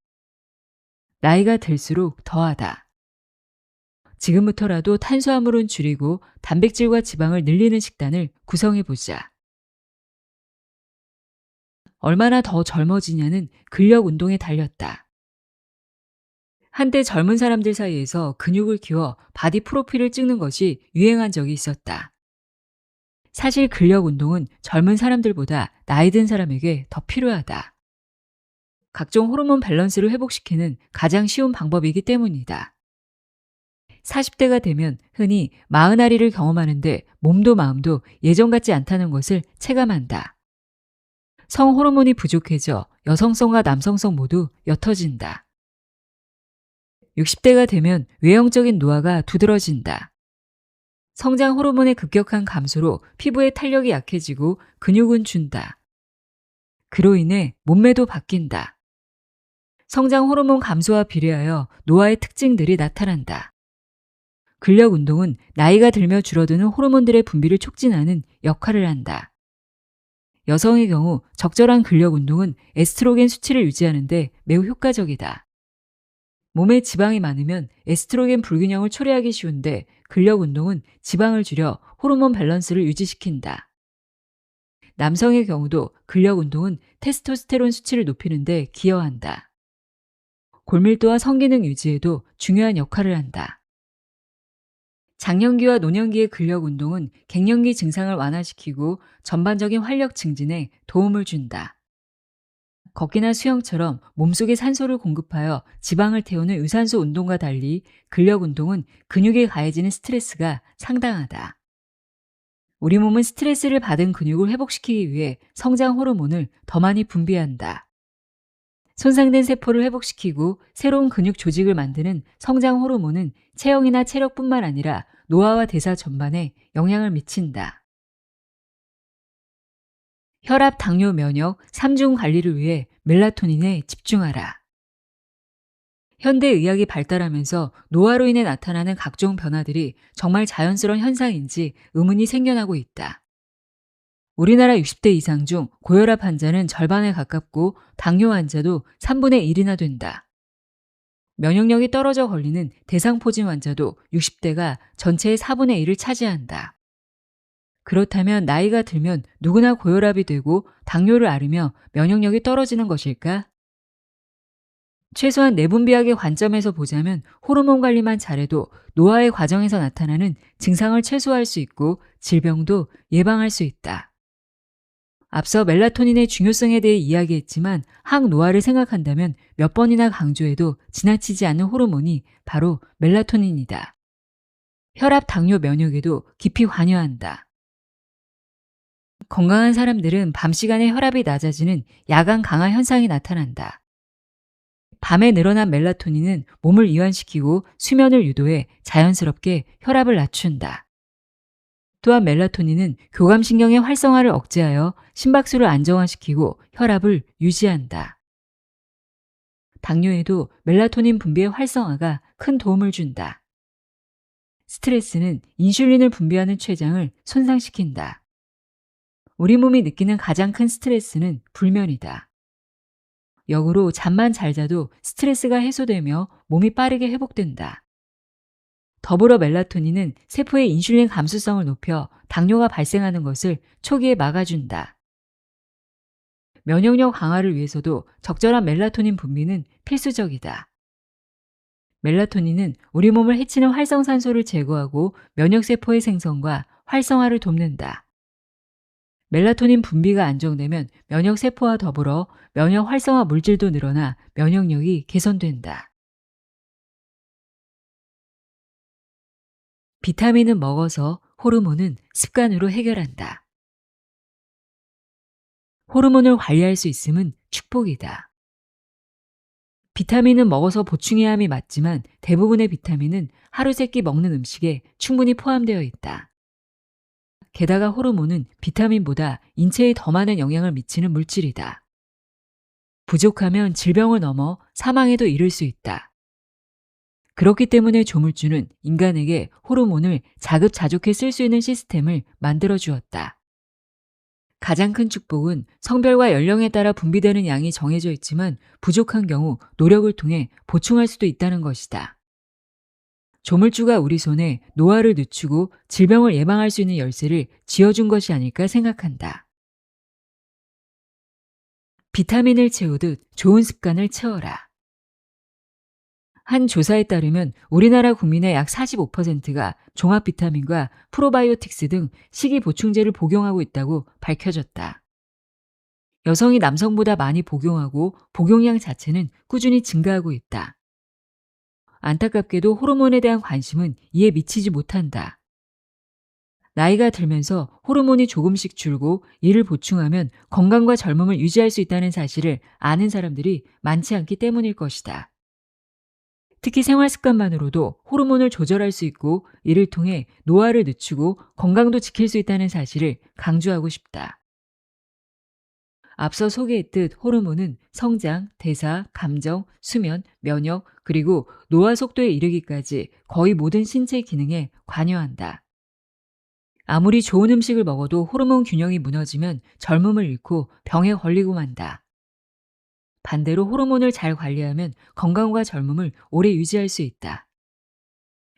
나이가 들수록 더하다. 지금부터라도 탄수화물은 줄이고 단백질과 지방을 늘리는 식단을 구성해보자. 얼마나 더 젊어지냐는 근력 운동에 달렸다. 한때 젊은 사람들 사이에서 근육을 키워 바디 프로필을 찍는 것이 유행한 적이 있었다. 사실 근력 운동은 젊은 사람들보다 나이 든 사람에게 더 필요하다. 각종 호르몬 밸런스를 회복시키는 가장 쉬운 방법이기 때문이다. 40대가 되면 흔히 마흔아리를 경험하는데 몸도 마음도 예전 같지 않다는 것을 체감한다. 성호르몬이 부족해져 여성성과 남성성 모두 옅어진다. 60대가 되면 외형적인 노화가 두드러진다. 성장 호르몬의 급격한 감소로 피부의 탄력이 약해지고 근육은 준다. 그로 인해 몸매도 바뀐다. 성장 호르몬 감소와 비례하여 노화의 특징들이 나타난다. 근력 운동은 나이가 들며 줄어드는 호르몬들의 분비를 촉진하는 역할을 한다. 여성의 경우 적절한 근력 운동은 에스트로겐 수치를 유지하는 데 매우 효과적이다. 몸에 지방이 많으면 에스트로겐 불균형을 초래하기 쉬운데 근력 운동은 지방을 줄여 호르몬 밸런스를 유지시킨다. 남성의 경우도 근력 운동은 테스토스테론 수치를 높이는 데 기여한다. 골밀도와 성기능 유지에도 중요한 역할을 한다. 장년기와 노년기의 근력 운동은 갱년기 증상을 완화시키고 전반적인 활력 증진에 도움을 준다. 걷기나 수영처럼 몸속에 산소를 공급하여 지방을 태우는 유산소 운동과 달리 근력 운동은 근육에 가해지는 스트레스가 상당하다. 우리 몸은 스트레스를 받은 근육을 회복시키기 위해 성장 호르몬을 더 많이 분비한다. 손상된 세포를 회복시키고 새로운 근육 조직을 만드는 성장 호르몬은 체형이나 체력뿐만 아니라 노화와 대사 전반에 영향을 미친다. 혈압, 당뇨, 면역, 3중 관리를 위해 멜라토닌에 집중하라. 현대의학이 발달하면서 노화로 인해 나타나는 각종 변화들이 정말 자연스러운 현상인지 의문이 생겨나고 있다. 우리나라 60대 이상 중 고혈압 환자는 절반에 가깝고 당뇨 환자도 3분의 1이나 된다. 면역력이 떨어져 걸리는 대상포진 환자도 60대가 전체의 4분의 1을 차지한다. 그렇다면 나이가 들면 누구나 고혈압이 되고 당뇨를 앓으며 면역력이 떨어지는 것일까? 최소한 내분비학의 관점에서 보자면 호르몬 관리만 잘해도 노화의 과정에서 나타나는 증상을 최소화할 수 있고 질병도 예방할 수 있다. 앞서 멜라토닌의 중요성에 대해 이야기했지만 항노화를 생각한다면 몇 번이나 강조해도 지나치지 않는 호르몬이 바로 멜라토닌이다. 혈압, 당뇨, 면역에도 깊이 관여한다. 건강한 사람들은 밤 시간에 혈압이 낮아지는 야간 강화 현상이 나타난다. 밤에 늘어난 멜라토닌은 몸을 이완시키고 수면을 유도해 자연스럽게 혈압을 낮춘다. 또한 멜라토닌은 교감신경의 활성화를 억제하여 심박수를 안정화시키고 혈압을 유지한다. 당뇨에도 멜라토닌 분비의 활성화가 큰 도움을 준다. 스트레스는 인슐린을 분비하는 췌장을 손상시킨다. 우리 몸이 느끼는 가장 큰 스트레스는 불면이다. 역으로 잠만 잘 자도 스트레스가 해소되며 몸이 빠르게 회복된다. 더불어 멜라토닌은 세포의 인슐린 감수성을 높여 당뇨가 발생하는 것을 초기에 막아준다. 면역력 강화를 위해서도 적절한 멜라토닌 분비는 필수적이다. 멜라토닌은 우리 몸을 해치는 활성산소를 제거하고 면역세포의 생성과 활성화를 돕는다. 멜라토닌 분비가 안정되면 면역세포와 더불어 면역 활성화 물질도 늘어나 면역력이 개선된다. 비타민은 먹어서 호르몬은 습관으로 해결한다. 호르몬을 관리할 수 있음은 축복이다. 비타민은 먹어서 보충해야 함이 맞지만 대부분의 비타민은 하루 세 끼 먹는 음식에 충분히 포함되어 있다. 게다가 호르몬은 비타민보다 인체에 더 많은 영향을 미치는 물질이다. 부족하면 질병을 넘어 사망에도 이를 수 있다. 그렇기 때문에 조물주는 인간에게 호르몬을 자급자족해 쓸 수 있는 시스템을 만들어 주었다. 가장 큰 축복은 성별과 연령에 따라 분비되는 양이 정해져 있지만 부족한 경우 노력을 통해 보충할 수도 있다는 것이다. 조물주가 우리 손에 노화를 늦추고 질병을 예방할 수 있는 열쇠를 쥐어준 것이 아닐까 생각한다. 비타민을 채우듯 좋은 습관을 채워라. 한 조사에 따르면 우리나라 국민의 약 45%가 종합 비타민과 프로바이오틱스 등 식이 보충제를 복용하고 있다고 밝혀졌다. 여성이 남성보다 많이 복용하고 복용량 자체는 꾸준히 증가하고 있다. 안타깝게도 호르몬에 대한 관심은 이에 미치지 못한다. 나이가 들면서 호르몬이 조금씩 줄고 이를 보충하면 건강과 젊음을 유지할 수 있다는 사실을 아는 사람들이 많지 않기 때문일 것이다. 특히 생활 습관만으로도 호르몬을 조절할 수 있고 이를 통해 노화를 늦추고 건강도 지킬 수 있다는 사실을 강조하고 싶다. 앞서 소개했듯 호르몬은 성장, 대사, 감정, 수면, 면역, 그리고 노화 속도에 이르기까지 거의 모든 신체 기능에 관여한다. 아무리 좋은 음식을 먹어도 호르몬 균형이 무너지면 젊음을 잃고 병에 걸리고 만다. 반대로 호르몬을 잘 관리하면 건강과 젊음을 오래 유지할 수 있다.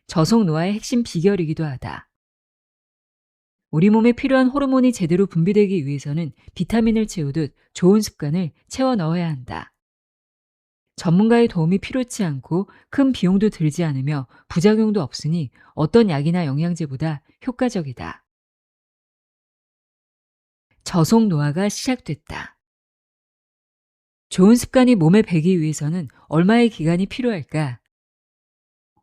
저속 노화의 핵심 비결이기도 하다. 우리 몸에 필요한 호르몬이 제대로 분비되기 위해서는 비타민을 채우듯 좋은 습관을 채워 넣어야 한다. 전문가의 도움이 필요치 않고 큰 비용도 들지 않으며 부작용도 없으니 어떤 약이나 영양제보다 효과적이다. 저속 노화가 시작됐다. 좋은 습관이 몸에 배기 위해서는 얼마의 기간이 필요할까?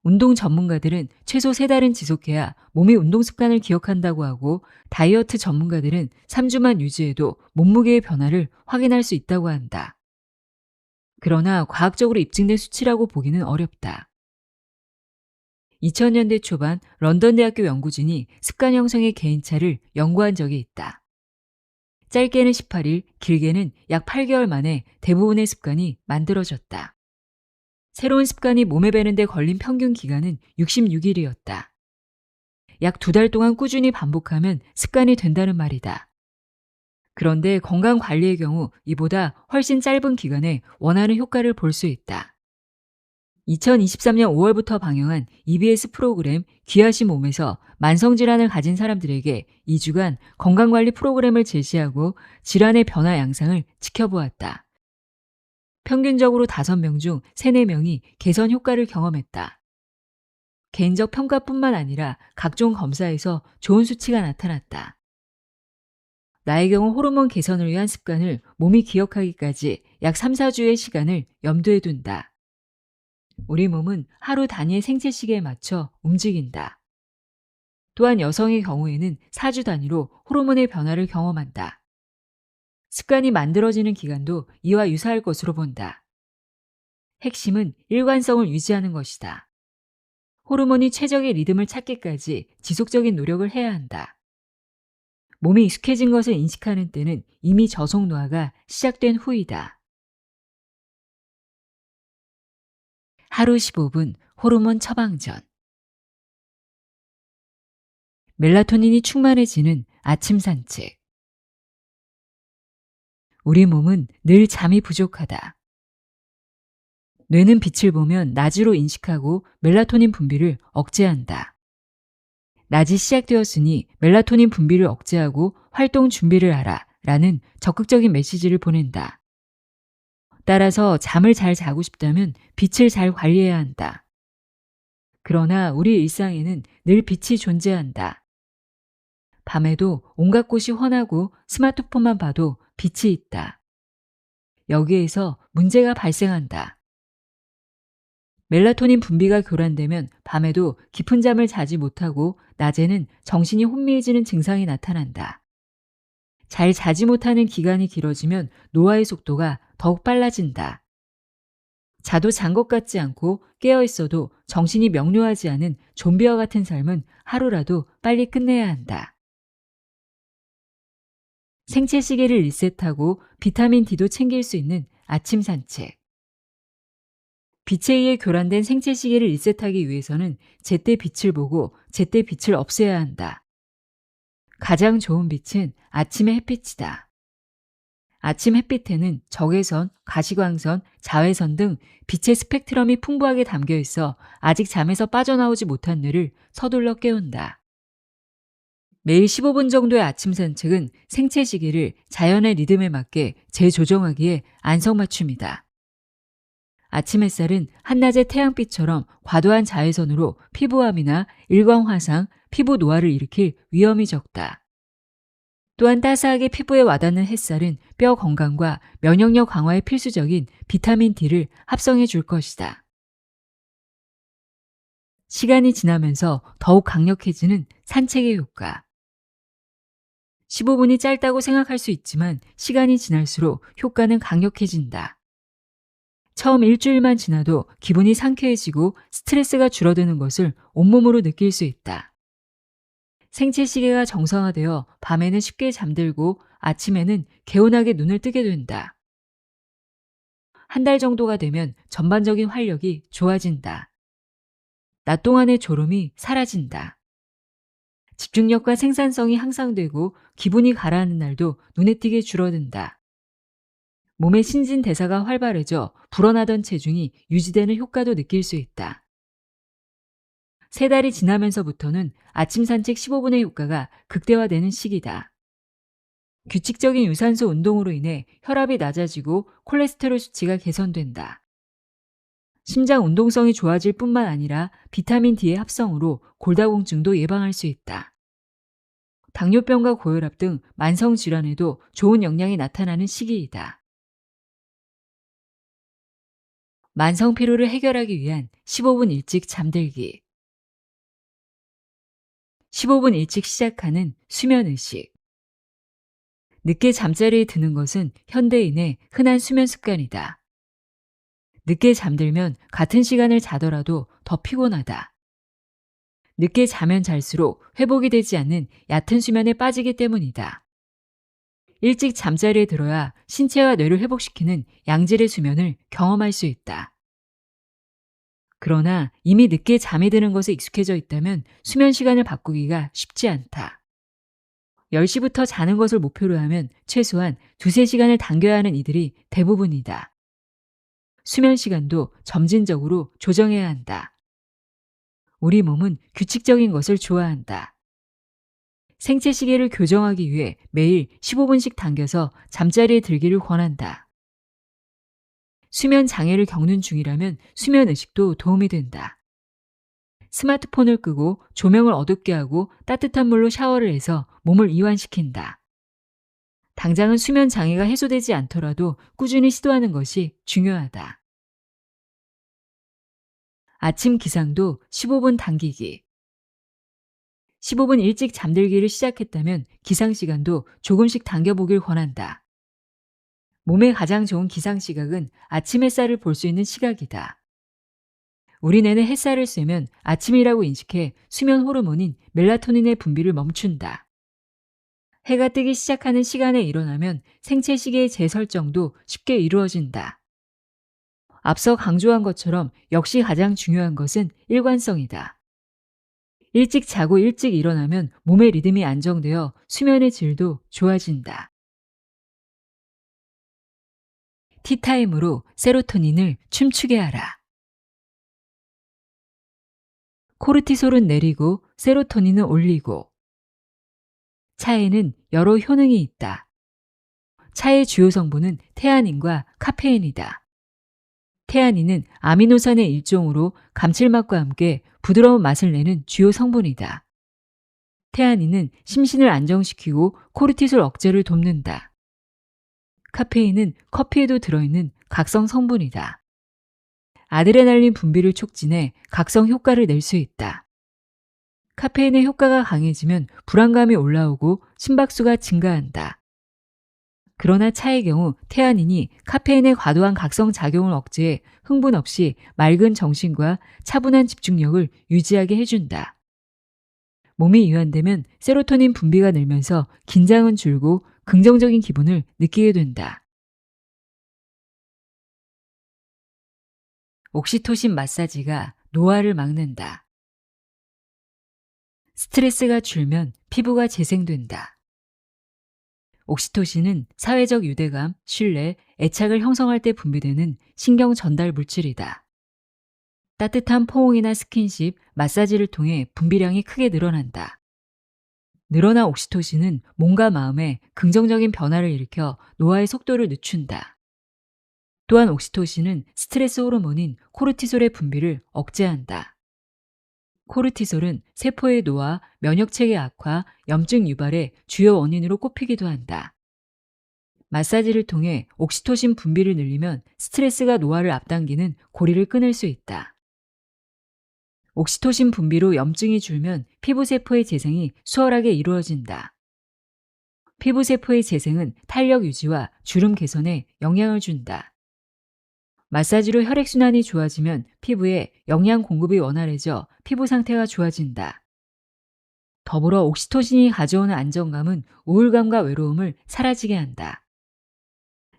운동 전문가들은 최소 3달은 지속해야 몸이 운동 습관을 기억한다고 하고, 다이어트 전문가들은 3주만 유지해도 몸무게의 변화를 확인할 수 있다고 한다. 그러나 과학적으로 입증된 수치라고 보기는 어렵다. 2000년대 초반 런던 대학교 연구진이 습관 형성의 개인차를 연구한 적이 있다. 짧게는 18일, 길게는 약 8개월 만에 대부분의 습관이 만들어졌다. 새로운 습관이 몸에 배는 데 걸린 평균 기간은 66일이었다. 약 2달 동안 꾸준히 반복하면 습관이 된다는 말이다. 그런데 건강 관리의 경우 이보다 훨씬 짧은 기간에 원하는 효과를 볼 수 있다. 2023년 5월부터 방영한 EBS 프로그램 귀하신 몸에서 만성질환을 가진 사람들에게 2주간 건강관리 프로그램을 제시하고 질환의 변화 양상을 지켜보았다. 평균적으로 5명 중 3, 4명이 개선 효과를 경험했다. 개인적 평가뿐만 아니라 각종 검사에서 좋은 수치가 나타났다. 나의 경우 호르몬 개선을 위한 습관을 몸이 기억하기까지 약 3, 4주의 시간을 염두에 둔다. 우리 몸은 하루 단위의 생체 시계에 맞춰 움직인다. 또한 여성의 경우에는 4주 단위로 호르몬의 변화를 경험한다. 습관이 만들어지는 기간도 이와 유사할 것으로 본다. 핵심은 일관성을 유지하는 것이다. 호르몬이 최적의 리듬을 찾기까지 지속적인 노력을 해야 한다. 몸이 익숙해진 것을 인식하는 때는 이미 저속 노화가 시작된 후이다. 하루 15분 호르몬 처방전. 멜라토닌이 충만해지는 아침 산책. 우리 몸은 늘 잠이 부족하다. 뇌는 빛을 보면 낮으로 인식하고 멜라토닌 분비를 억제한다. 낮이 시작되었으니 멜라토닌 분비를 억제하고 활동 준비를 하라 라는 적극적인 메시지를 보낸다. 따라서 잠을 잘 자고 싶다면 빛을 잘 관리해야 한다. 그러나 우리 일상에는 늘 빛이 존재한다. 밤에도 온갖 곳이 훤하고 스마트폰만 봐도 빛이 있다. 여기에서 문제가 발생한다. 멜라토닌 분비가 교란되면 밤에도 깊은 잠을 자지 못하고 낮에는 정신이 혼미해지는 증상이 나타난다. 잘 자지 못하는 기간이 길어지면 노화의 속도가 더욱 빨라진다. 자도 잔 것 같지 않고 깨어 있어도 정신이 명료하지 않은 좀비와 같은 삶은 하루라도 빨리 끝내야 한다. 생체 시계를 리셋하고 비타민 D도 챙길 수 있는 아침 산책. 빛에 의해 교란된 생체 시계를 리셋하기 위해서는 제때 빛을 보고 제때 빛을 없애야 한다. 가장 좋은 빛은 아침의 햇빛이다. 아침 햇빛에는 적외선, 가시광선, 자외선 등 빛의 스펙트럼이 풍부하게 담겨 있어 아직 잠에서 빠져나오지 못한 뇌를 서둘러 깨운다. 매일 15분 정도의 아침 산책은 생체 시계를 자연의 리듬에 맞게 재조정하기에 안성맞춤이다. 아침 햇살은 한낮의 태양빛처럼 과도한 자외선으로 피부암이나 일광화상, 피부 노화를 일으킬 위험이 적다. 또한 따스하게 피부에 와닿는 햇살은 뼈 건강과 면역력 강화에 필수적인 비타민 D를 합성해 줄 것이다. 시간이 지나면서 더욱 강력해지는 산책의 효과. 15분이 짧다고 생각할 수 있지만 시간이 지날수록 효과는 강력해진다. 처음 일주일만 지나도 기분이 상쾌해지고 스트레스가 줄어드는 것을 온몸으로 느낄 수 있다. 생체 시계가 정상화되어 밤에는 쉽게 잠들고 아침에는 개운하게 눈을 뜨게 된다. 한 달 정도가 되면 전반적인 활력이 좋아진다. 낮 동안의 졸음이 사라진다. 집중력과 생산성이 향상되고 기분이 가라앉는 날도 눈에 띄게 줄어든다. 몸의 신진대사가 활발해져 불어나던 체중이 유지되는 효과도 느낄 수 있다. 3달이 지나면서부터는 아침 산책 15분의 효과가 극대화되는 시기다. 규칙적인 유산소 운동으로 인해 혈압이 낮아지고 콜레스테롤 수치가 개선된다. 심장 운동성이 좋아질 뿐만 아니라 비타민 D의 합성으로 골다공증도 예방할 수 있다. 당뇨병과 고혈압 등 만성 질환에도 좋은 영향이 나타나는 시기이다. 만성 피로를 해결하기 위한 15분 일찍 잠들기. 15분 일찍 시작하는 수면 의식. 늦게 잠자리에 드는 것은 현대인의 흔한 수면 습관이다. 늦게 잠들면 같은 시간을 자더라도 더 피곤하다. 늦게 자면 잘수록 회복이 되지 않는 얕은 수면에 빠지기 때문이다. 일찍 잠자리에 들어야 신체와 뇌를 회복시키는 양질의 수면을 경험할 수 있다. 그러나 이미 늦게 잠이 드는 것에 익숙해져 있다면 수면 시간을 바꾸기가 쉽지 않다. 10시부터 자는 것을 목표로 하면 최소한 2~3시간을 당겨야 하는 이들이 대부분이다. 수면 시간도 점진적으로 조정해야 한다. 우리 몸은 규칙적인 것을 좋아한다. 생체 시계를 교정하기 위해 매일 15분씩 당겨서 잠자리에 들기를 권한다. 수면 장애를 겪는 중이라면 수면 의식도 도움이 된다. 스마트폰을 끄고 조명을 어둡게 하고 따뜻한 물로 샤워를 해서 몸을 이완시킨다. 당장은 수면 장애가 해소되지 않더라도 꾸준히 시도하는 것이 중요하다. 아침 기상도 15분 당기기. 15분 일찍 잠들기를 시작했다면 기상시간도 조금씩 당겨보길 권한다. 몸에 가장 좋은 기상시각은 아침 햇살을 볼 수 있는 시각이다. 우리 뇌는 햇살을 쐬면 아침이라고 인식해 수면 호르몬인 멜라토닌의 분비를 멈춘다. 해가 뜨기 시작하는 시간에 일어나면 생체 시계의 재설정도 쉽게 이루어진다. 앞서 강조한 것처럼 역시 가장 중요한 것은 일관성이다. 일찍 자고 일찍 일어나면 몸의 리듬이 안정되어 수면의 질도 좋아진다. 티타임으로 세로토닌을 춤추게 하라. 코르티솔은 내리고 세로토닌은 올리고. 차에는 여러 효능이 있다. 차의 주요 성분은 테아닌과 카페인이다. 테아닌은 아미노산의 일종으로 감칠맛과 함께 부드러운 맛을 내는 주요 성분이다. 테아닌은 심신을 안정시키고 코르티솔 억제를 돕는다. 카페인은 커피에도 들어있는 각성 성분이다. 아드레날린 분비를 촉진해 각성 효과를 낼 수 있다. 카페인의 효과가 강해지면 불안감이 올라오고 심박수가 증가한다. 그러나 차의 경우 테아닌이 카페인의 과도한 각성 작용을 억제해 흥분 없이 맑은 정신과 차분한 집중력을 유지하게 해준다. 몸이 이완되면 세로토닌 분비가 늘면서 긴장은 줄고 긍정적인 기분을 느끼게 된다. 옥시토신 마사지가 노화를 막는다. 스트레스가 줄면 피부가 재생된다. 옥시토신은 사회적 유대감, 신뢰, 애착을 형성할 때 분비되는 신경 전달 물질이다. 따뜻한 포옹이나 스킨십, 마사지를 통해 분비량이 크게 늘어난다. 늘어난 옥시토신은 몸과 마음에 긍정적인 변화를 일으켜 노화의 속도를 늦춘다. 또한 옥시토신은 스트레스 호르몬인 코르티솔의 분비를 억제한다. 코르티솔은 세포의 노화, 면역체계 악화, 염증 유발의 주요 원인으로 꼽히기도 한다. 마사지를 통해 옥시토신 분비를 늘리면 스트레스가 노화를 앞당기는 고리를 끊을 수 있다. 옥시토신 분비로 염증이 줄면 피부세포의 재생이 수월하게 이루어진다. 피부세포의 재생은 탄력 유지와 주름 개선에 영향을 준다. 마사지로 혈액순환이 좋아지면 피부에 영양 공급이 원활해져 피부 상태가 좋아진다. 더불어 옥시토신이 가져오는 안정감은 우울감과 외로움을 사라지게 한다.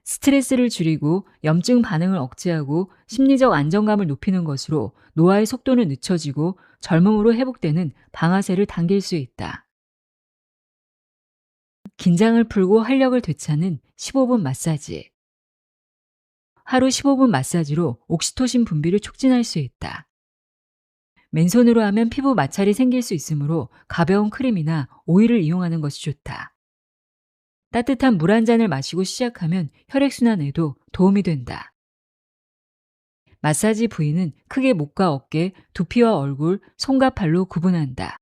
스트레스를 줄이고 염증 반응을 억제하고 심리적 안정감을 높이는 것으로 노화의 속도는 늦춰지고 젊음으로 회복되는 방아쇠를 당길 수 있다. 긴장을 풀고 활력을 되찾는 15분 마사지. 하루 15분 마사지로 옥시토신 분비를 촉진할 수 있다. 맨손으로 하면 피부 마찰이 생길 수 있으므로 가벼운 크림이나 오일을 이용하는 것이 좋다. 따뜻한 물 한 잔을 마시고 시작하면 혈액순환에도 도움이 된다. 마사지 부위는 크게 목과 어깨, 두피와 얼굴, 손과 발로 구분한다.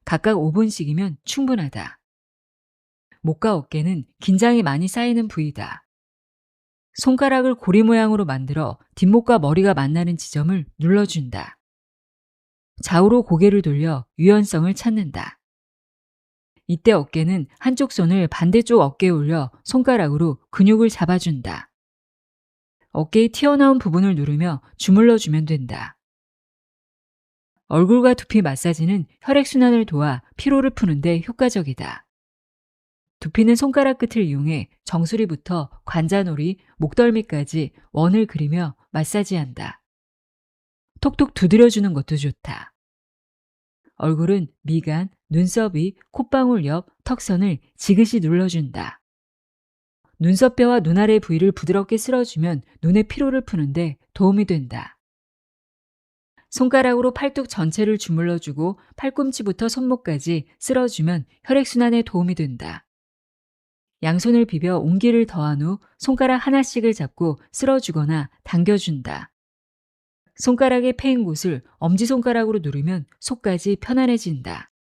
각각 5분씩이면 충분하다. 목과 어깨는 긴장이 많이 쌓이는 부위다. 손가락을 고리 모양으로 만들어 뒷목과 머리가 만나는 지점을 눌러준다. 좌우로 고개를 돌려 유연성을 찾는다. 이때 어깨는 한쪽 손을 반대쪽 어깨에 올려 손가락으로 근육을 잡아준다. 어깨의 튀어나온 부분을 누르며 주물러주면 된다. 얼굴과 두피 마사지는 혈액순환을 도와 피로를 푸는데 효과적이다. 두피는 손가락 끝을 이용해 정수리부터 관자놀이, 목덜미까지 원을 그리며 마사지한다. 톡톡 두드려주는 것도 좋다. 얼굴은 미간, 눈썹이, 콧방울 옆, 턱선을 지그시 눌러준다. 눈썹뼈와 눈 아래 부위를 부드럽게 쓸어주면 눈의 피로를 푸는데 도움이 된다. 손가락으로 팔뚝 전체를 주물러주고 팔꿈치부터 손목까지 쓸어주면 혈액순환에 도움이 된다. 양손을 비벼 온기를 더한 후 손가락 하나씩을 잡고 쓸어주거나 당겨준다. 손가락에 패인 곳을 엄지손가락으로 누르면 속까지 편안해진다.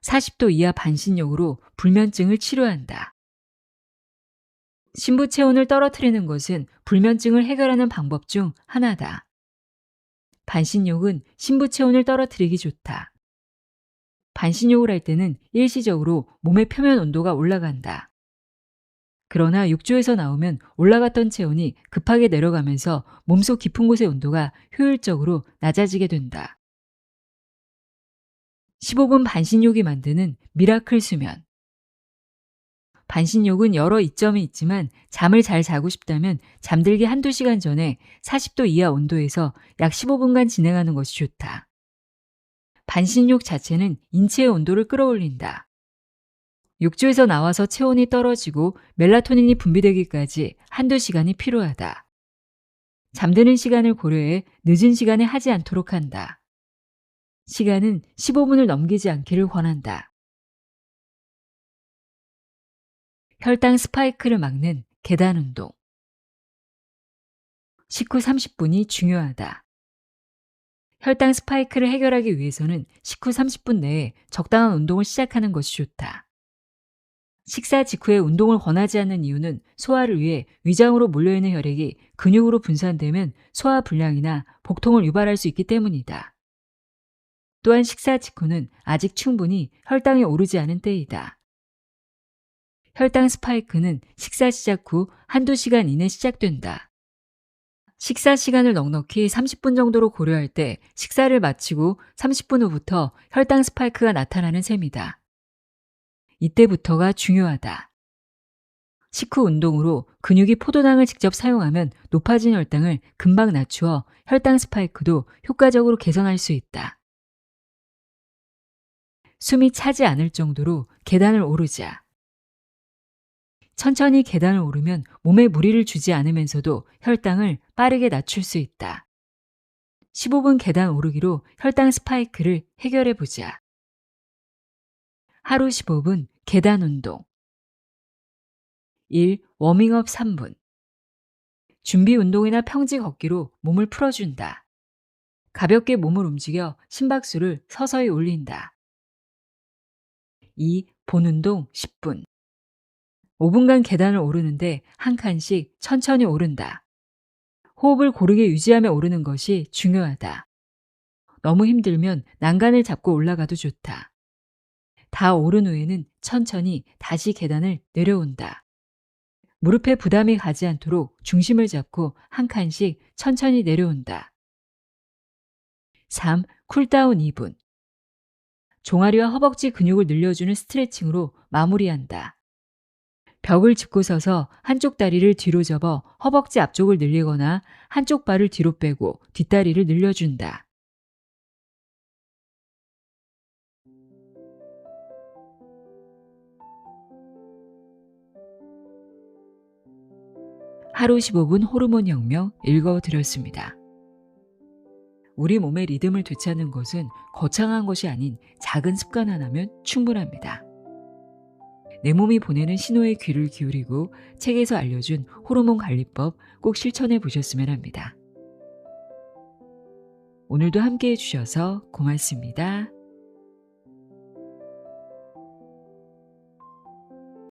40도 이하 반신욕으로 불면증을 치료한다. 신부체온을 떨어뜨리는 것은 불면증을 해결하는 방법 중 하나다. 반신욕은 신부체온을 떨어뜨리기 좋다. 반신욕을 할 때는 일시적으로 몸의 표면 온도가 올라간다. 그러나 욕조에서 나오면 올라갔던 체온이 급하게 내려가면서 몸속 깊은 곳의 온도가 효율적으로 낮아지게 된다. 15분 반신욕이 만드는 미라클 수면. 반신욕은 여러 이점이 있지만 잠을 잘 자고 싶다면 잠들기 한두 시간 전에 40도 이하 온도에서 약 15분간 진행하는 것이 좋다. 반신욕 자체는 인체의 온도를 끌어올린다. 욕조에서 나와서 체온이 떨어지고 멜라토닌이 분비되기까지 한두 시간이 필요하다. 잠드는 시간을 고려해 늦은 시간에 하지 않도록 한다. 시간은 15분을 넘기지 않기를 권한다. 혈당 스파이크를 막는 계단 운동. 식후 30분이 중요하다. 혈당 스파이크를 해결하기 위해서는 식후 30분 내에 적당한 운동을 시작하는 것이 좋다. 식사 직후에 운동을 권하지 않는 이유는 소화를 위해 위장으로 몰려있는 혈액이 근육으로 분산되면 소화 불량이나 복통을 유발할 수 있기 때문이다. 또한 식사 직후는 아직 충분히 혈당이 오르지 않은 때이다. 혈당 스파이크는 식사 시작 후 한두 시간 이내 시작된다. 식사 시간을 넉넉히 30분 정도로 고려할 때 식사를 마치고 30분 후부터 혈당 스파이크가 나타나는 셈이다. 이때부터가 중요하다. 식후 운동으로 근육이 포도당을 직접 사용하면 높아진 혈당을 금방 낮추어 혈당 스파이크도 효과적으로 개선할 수 있다. 숨이 차지 않을 정도로 계단을 오르자. 천천히 계단을 오르면 몸에 무리를 주지 않으면서도 혈당을 빠르게 낮출 수 있다. 15분 계단 오르기로 혈당 스파이크를 해결해 보자. 하루 15분 계단 운동. 1. 워밍업 3분. 준비 운동이나 평지 걷기로 몸을 풀어준다. 가볍게 몸을 움직여 심박수를 서서히 올린다. 2. 본 운동 10분. 5분간 계단을 오르는데 한 칸씩 천천히 오른다. 호흡을 고르게 유지하며 오르는 것이 중요하다. 너무 힘들면 난간을 잡고 올라가도 좋다. 다 오른 후에는 천천히 다시 계단을 내려온다. 무릎에 부담이 가지 않도록 중심을 잡고 한 칸씩 천천히 내려온다. 3. 쿨다운 2분. 종아리와 허벅지 근육을 늘려주는 스트레칭으로 마무리한다. 벽을 짚고 서서 한쪽 다리를 뒤로 접어 허벅지 앞쪽을 늘리거나 한쪽 발을 뒤로 빼고 뒷다리를 늘려준다. 하루 15분 호르몬 혁명 읽어드렸습니다. 우리 몸의 리듬을 되찾는 것은 거창한 것이 아닌 작은 습관 하나면 충분합니다. 내 몸이 보내는 신호에 귀를 기울이고 책에서 알려준 호르몬 관리법 꼭 실천해 보셨으면 합니다. 오늘도 함께해 주셔서 고맙습니다.